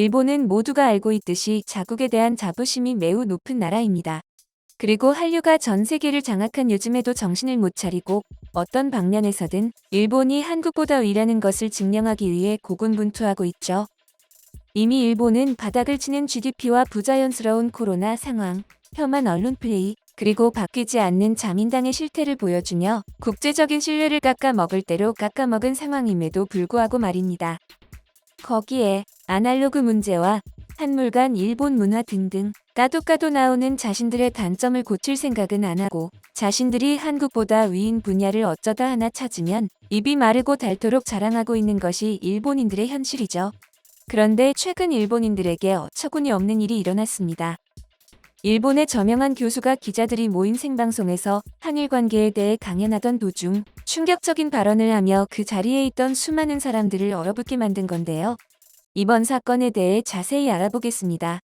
일본은 모두가 알고 있듯이 자국에 대한 자부심이 매우 높은 나라입니다. 그리고 한류가 전 세계를 장악한 요즘에도 정신을 못 차리고 어떤 방면에서든 일본이 한국보다 위라는 것을 증명하기 위해 고군분투하고 있죠. 이미 일본은 바닥을 치는 GDP와 부자연스러운 코로나 상황, 폄한 언론 플레이, 그리고 바뀌지 않는 자민당의 실태를 보여주며 국제적인 신뢰를 깎아먹을 대로 깎아먹은 상황임에도 불구하고 말입니다. 거기에 아날로그 문제와 한물간 일본 문화 등등 까도 나오는 자신들의 단점을 고칠 생각은 안 하고 자신들이 한국보다 위인 분야를 어쩌다 하나 찾으면 입이 마르고 닳도록 자랑하고 있는 것이 일본인들의 현실이죠. 그런데 최근 일본인들에게 어처구니 없는 일이 일어났습니다. 일본의 저명한 교수가 기자들이 모인 생방송에서 한일 관계에 대해 강연하던 도중 충격적인 발언을 하며 그 자리에 있던 수많은 사람들을 얼어붙게 만든 건데요. 이번 사건에 대해 자세히 알아보겠습니다.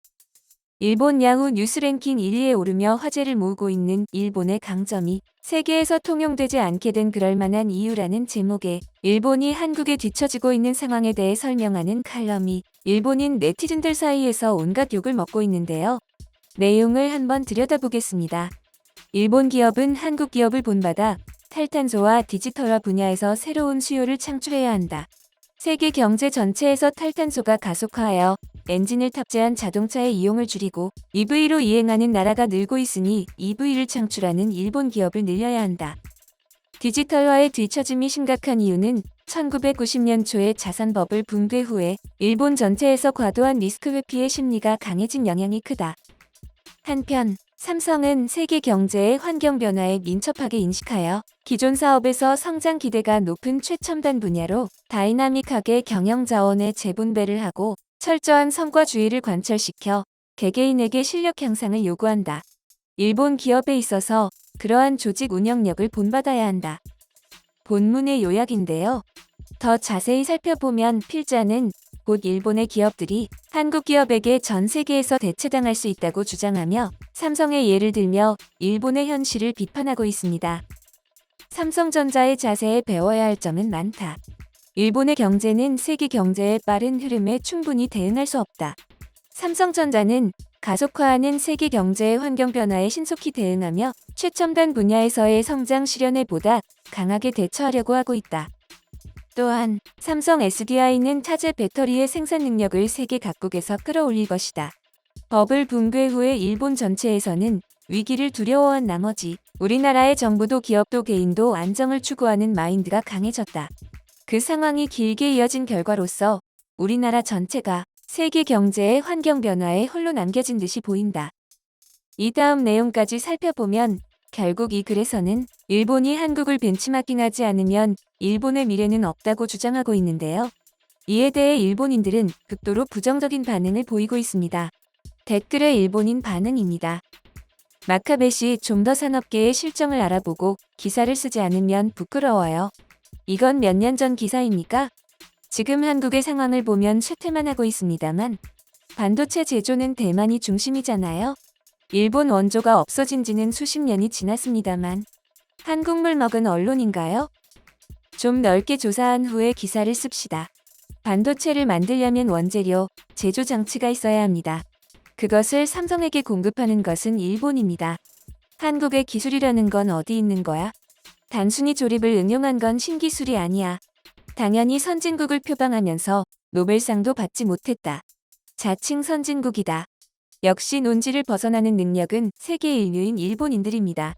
일본 야후 뉴스 랭킹 1위에 오르며 화제를 모으고 있는 일본의 강점이 세계에서 통용되지 않게 된 그럴만한 이유라는 제목의 일본이 한국에 뒤처지고 있는 상황에 대해 설명하는 칼럼이 일본인 네티즌들 사이에서 온갖 욕을 먹고 있는데요. 내용을 한번 들여다보겠습니다. 일본 기업은 한국 기업을 본받아 탈탄소와 디지털화 분야에서 새로운 수요를 창출해야 한다. 세계 경제 전체에서 탈탄소가 가속화하여 엔진을 탑재한 자동차의 이용을 줄이고 EV로 이행하는 나라가 늘고 있으니 EV를 창출하는 일본 기업을 늘려야 한다. 디지털화의 뒤처짐이 심각한 이유는 1990년 초에 자산버블 붕괴 후에 일본 전체에서 과도한 리스크 회피의 심리가 강해진 영향이 크다. 한편 삼성은 세계 경제의 환경 변화에 민첩하게 인식하여 기존 사업에서 성장 기대가 높은 최첨단 분야로 다이나믹하게 경영 자원의 재분배를 하고 철저한 성과주의를 관철시켜 개개인에게 실력 향상을 요구한다. 일본 기업에 있어서 그러한 조직 운영력을 본받아야 한다. 본문의 요약인데요. 더 자세히 살펴보면 필자는 곧 일본의 기업들이 한국 기업에게 전 세계에서 대체당할 수 있다고 주장하며 삼성의 예를 들며 일본의 현실을 비판하고 있습니다. 삼성전자의 자세에 배워야 할 점은 많다. 일본의 경제는 세계 경제의 빠른 흐름에 충분히 대응할 수 없다. 삼성전자는 가속화하는 세계 경제의 환경 변화에 신속히 대응하며 최첨단 분야에서의 성장 실현에 보다 강하게 대처하려고 하고 있다. 또한 삼성 SDI는 차제 배터리의 생산 능력을 세계 각국에서 끌어올릴 것이다. 버블 붕괴 후에 일본 전체에서는 위기를 두려워한 나머지 우리나라의 정부도 기업도 개인도 안정을 추구하는 마인드가 강해졌다. 그 상황이 길게 이어진 결과로서 우리나라 전체가 세계 경제의 환경 변화에 홀로 남겨진 듯이 보인다. 이 다음 내용까지 살펴보면 결국 이 글에서는 일본이 한국을 벤치마킹하지 않으면 일본의 미래는 없다고 주장하고 있는데요. 이에 대해 일본인들은 극도로 부정적인 반응을 보이고 있습니다. 댓글의 일본인 반응입니다. 마카베시 좀 더 산업계의 실정을 알아보고 기사를 쓰지 않으면 부끄러워요. 이건 몇 년 전 기사입니까? 지금 한국의 상황을 보면 쇠퇴만 하고 있습니다만 반도체 제조는 대만이 중심이잖아요. 일본 원조가 없어진 지는 수십 년이 지났습니다만 한국물 먹은 언론인가요? 좀 넓게 조사한 후에 기사를 씁시다. 반도체를 만들려면 원재료, 제조 장치가 있어야 합니다. 그것을 삼성에게 공급하는 것은 일본입니다. 한국의 기술이라는 건 어디 있는 거야? 단순히 조립을 응용한 건 신기술이 아니야. 당연히 선진국을 표방하면서 노벨상도 받지 못했다. 자칭 선진국이다. 역시 논지를 벗어나는 능력은 세계 인류인 일본인들입니다.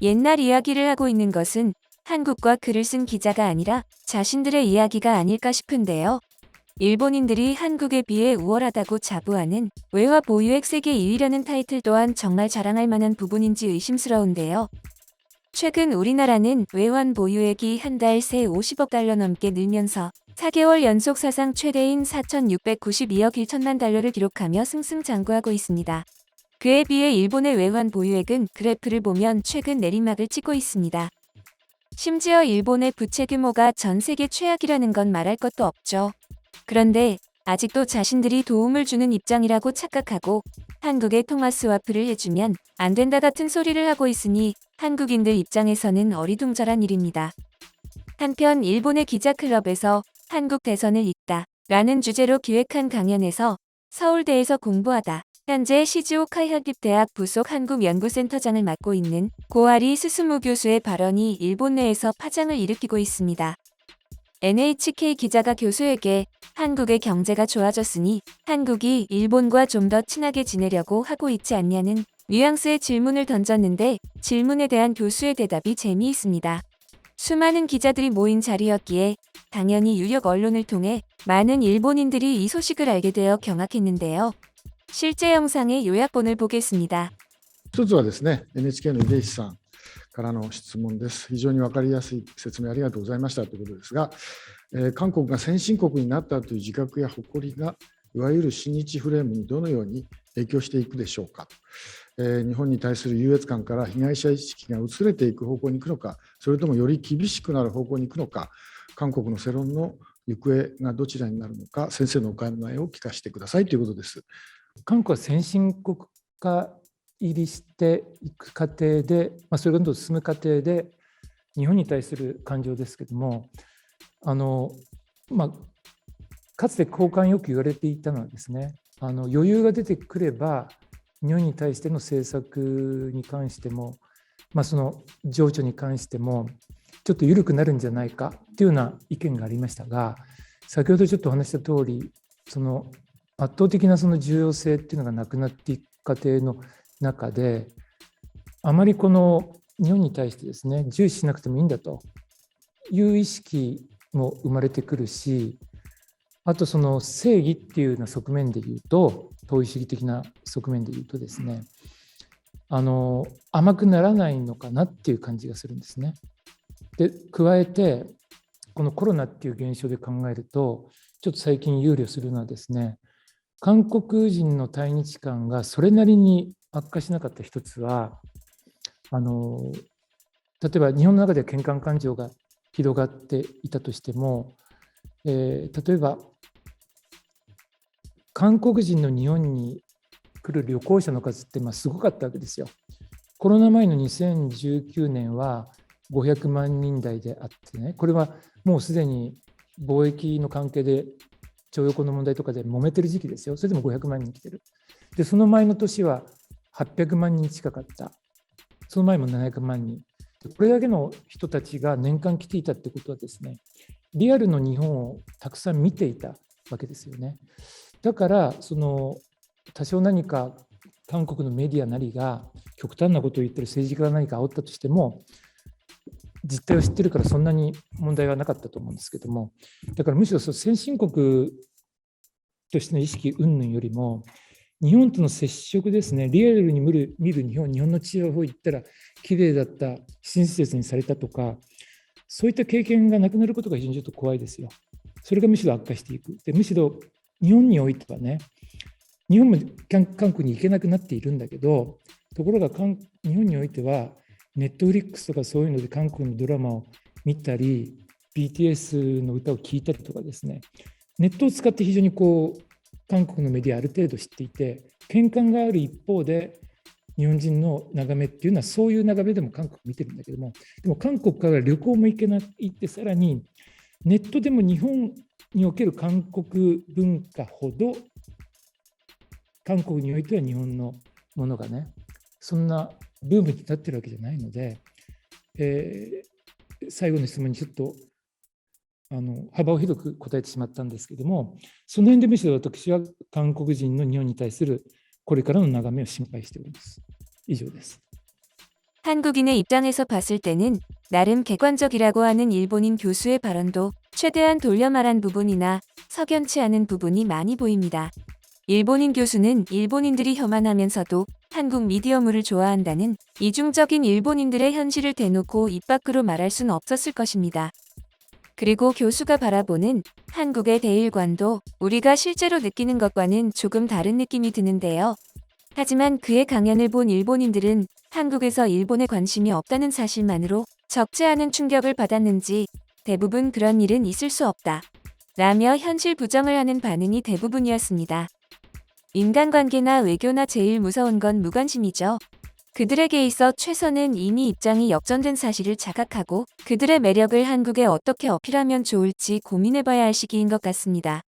옛날 이야기를 하고 있는 것은 한국과 글을 쓴 기자가 아니라 자신들의 이야기가 아닐까 싶은데요. 일본인들이 한국에 비해 우월하다고 자부하는 외화 보유액 세계 2위라는 타이틀 또한 정말 자랑할 만한 부분인지 의심스러운데요. 최근 우리나라는 외환 보유액이 한 달 새 50억 달러 넘게 늘면서 4개월 연속 사상 최대인 4,692억 1천만 달러를 기록하며 승승장구하고 있습니다. 그에 비해 일본의 외환 보유액은 그래프를 보면 최근 내리막을 찍고 있습니다. 심지어 일본의 부채 규모가 전 세계 최악이라는 건 말할 것도 없죠. 그런데 아직도 자신들이 도움을 주는 입장이라고 착각하고 한국에 통화 스와프를 해주면 안 된다 같은 소리를 하고 있으니 한국인들 입장에서는 어리둥절한 일입니다. 한편 일본의 기자클럽에서 한국 대선을 잇다 라는 주제로 기획한 강연에서 서울대에서 공부하다 현재 시즈오카 현립대학 부속 한국연구센터장을 맡고 있는 고아리 스스무 교수의 발언이 일본 내에서 파장을 일으키고 있습니다. NHK 기자가 교수에게 한국의 경제가 좋아졌으니 한국이 일본과 좀 더 친하게 지내려고 하고 있지 않냐는 뉘앙스의 질문을 던졌는데 질문에 대한 교수의 대답이 재미있습니다. 수많은 기자들이 모인 자리였기에 당연히 유력 언론을 통해 많은 일본인들이 이 소식을 알게 되어 경악했는데요. 실제 영상의 요약본을 보겠습니다.一つはですね、NHK の出石さんからの質問です。非常に分かりやすい説明ありがとうございましたということですが、韓国が先進国になったという自覚や誇りが、いわゆる親日フレームにどのように影響していくでしょうか。日本に対する優越感から被害者意識が薄れていく方向に行くのか、それともより厳しくなる方向に行くのか、韓国の世論の行方がどちらになるのか、先生のお考えを聞かせてくださいということです。韓国は先進国化入りしていく過程で、それがどんどん進む過程で、日本に対する感情ですけども、かつて交換よく言われていたのはですね、余裕が出てくれば、日本に対しての政策に関しても、その情緒に関しても、ちょっと緩くなるんじゃないかというような意見がありましたが、先ほどちょっとお話した通り、その圧倒的なその重要性っていうのがなくなっていく過程の中で、あまりこの日本に対してですね、重視しなくてもいいんだという意識も生まれてくるし、あとその正義っていうような側面で言うと、統一主義的な側面で言うとですね、甘くならないのかなっていう感じがするんですね。で、加えて、このコロナっていう現象で考えると、ちょっと最近憂慮するのはですね、韓国人の対日感がそれなりに悪化しなかった一つは、例えば日本の中では喧嘩感情が広がっていたとしても、例えば韓国人の日本に来る旅行者の数ってすごかったわけですよ。コロナ前の2019年は500万人台であってね、これはもうすでに貿易の関係で徴用工の問題とかで揉めてる時期ですよ。それでも500万人来てる。で、その前の年は800万人近かった。その前も700万人。これだけの人たちが年間来ていたってことはですね、リアルの日本をたくさん見ていたわけですよね。だから、多少何か韓国のメディアなりが極端なことを言ってる政治家が何か煽ったとしても、実態を知ってるからそんなに問題はなかったと思うんですけども、だからむしろ先進国としての意識云々よりも、日本との接触ですね、リアルに見る日本の地方行ったら綺麗だった、親切にされたとか、そういった経験がなくなることが非常にちょっと怖いですよ。それがむしろ悪化していく。で、むしろ日本においてはね、日本も韓国に行けなくなっているんだけど、ところが日本においては、ネットフリックスとかそういうので韓国のドラマを見たり、BTS の歌を聴いたりとかですね、ネットを使って非常に韓国のメディアある程度知っていて、喧嘩がある一方で、日本人の眺めっていうのはそういう眺めでも韓国見てるんだけども、でも韓国から旅行も行けないって、さらにネットでも日本における韓国文化ほど、韓国においては日本のものがね、そんなブームになってるわけじゃないので、最後の質問にちょっと幅を広く答えてしまったんですけども、その辺でむしろ私は韓国人の日本に対するこれからの眺めを心配しております。以上です。 한국인의 입장에서 봤을 때는 나름 객관적이라고 하는 일본인 교수의 발언도 최대한 돌려 말한 부분이나 석연치 않은 부분이 많이 보입니다. 일본인 교수는 일본인들이 혐한하면서도 한국 미디어물을 좋아한다는 이중적인 일본인들의 현실을 대놓고 입 밖으로 말할 순 없었을 것입니다. 그리고 교수가 바라보는 한국의 대일관도 우리가 실제로 느끼는 것과는 조금 다른 느낌이 드는데요. 하지만 그의 강연을 본 일본인들은 한국에서 일본에 관심이 없다는 사실만으로 적지 않은 충격을 받았는지 대부분 그런 일은 있을 수 없다 라며 현실 부정을 하는 반응이 대부분이었습니다. 인간관계나 외교나 제일 무서운 건 무관심이죠. 그들에게 있어 최선은 이미 입장이 역전된 사실을 자각하고 그들의 매력을 한국에 어떻게 어필하면 좋을지 고민해봐야 할 시기인 것 같습니다.